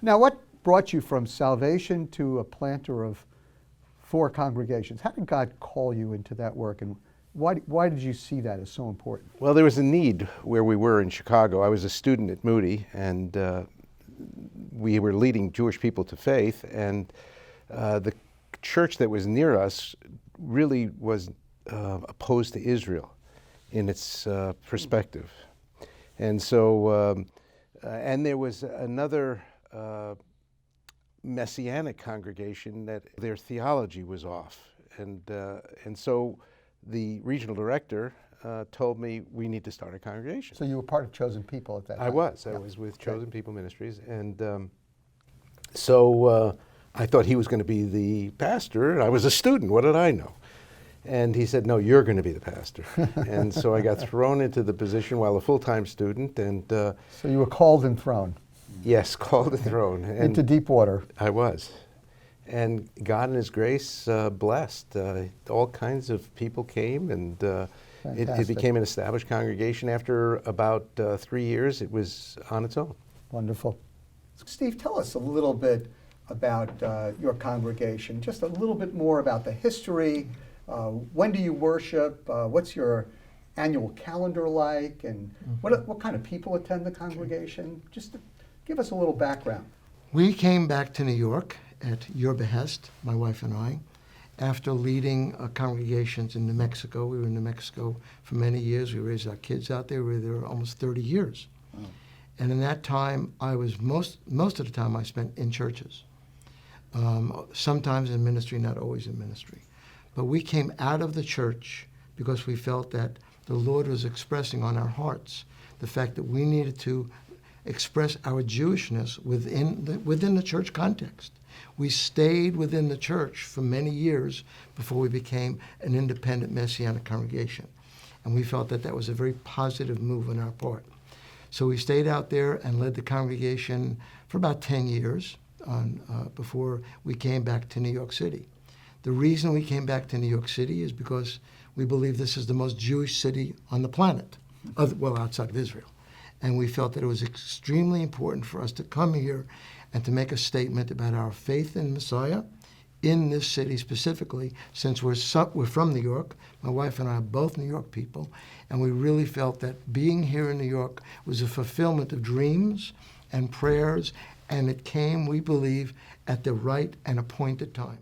Now, what brought you from salvation to a planter of 4 congregations? How did God call you into that work, and why did you see that as so important? Well, there was a need where we were in Chicago. I was a student at Moody, and we were leading Jewish people to faith, and the church that was near us really was opposed to Israel in its perspective. And so, and there was another Messianic congregation that their theology was off. And so the regional director told me we need to start a congregation. So you were part of Chosen People at that time? I was with Chosen People Ministries. And so I thought he was going to be the pastor, and I was a student. What did I know? And he said, no, you're going to be the pastor. And so I got thrown into the position while a full-time student. And so you were called and thrown? Yes, called and thrown. And into deep water. I was. And God in His grace blessed. All kinds of people came, and it became an established congregation. After about 3 years, it was on its own. Wonderful. Steve, tell us a little bit about your congregation, just a little bit more about the history. When do you worship? What's your annual calendar like? And what kind of people attend the congregation? Just to give us a little background. We came back to New York at your behest, my wife and I, after leading congregations in New Mexico. We were in New Mexico for many years. We raised our kids out there. We were there almost 30 years. Oh. And in that time, I was most of the time I spent in churches. Sometimes in ministry, not always in ministry. But we came out of the church because we felt that the Lord was expressing on our hearts the fact that we needed to express our Jewishness within the church context. We stayed within the church for many years before we became an independent Messianic congregation. And we felt that that was a very positive move on our part. So we stayed out there and led the congregation for about 10 years before we came back to New York City. The reason we came back to New York City is because we believe this is the most Jewish city on the planet, outside of Israel. And we felt that it was extremely important for us to come here and to make a statement about our faith in Messiah in this city specifically, since we're from New York. My wife and I are both New York people, and we really felt that being here in New York was a fulfillment of dreams and prayers, and it came, we believe, at the right and appointed time.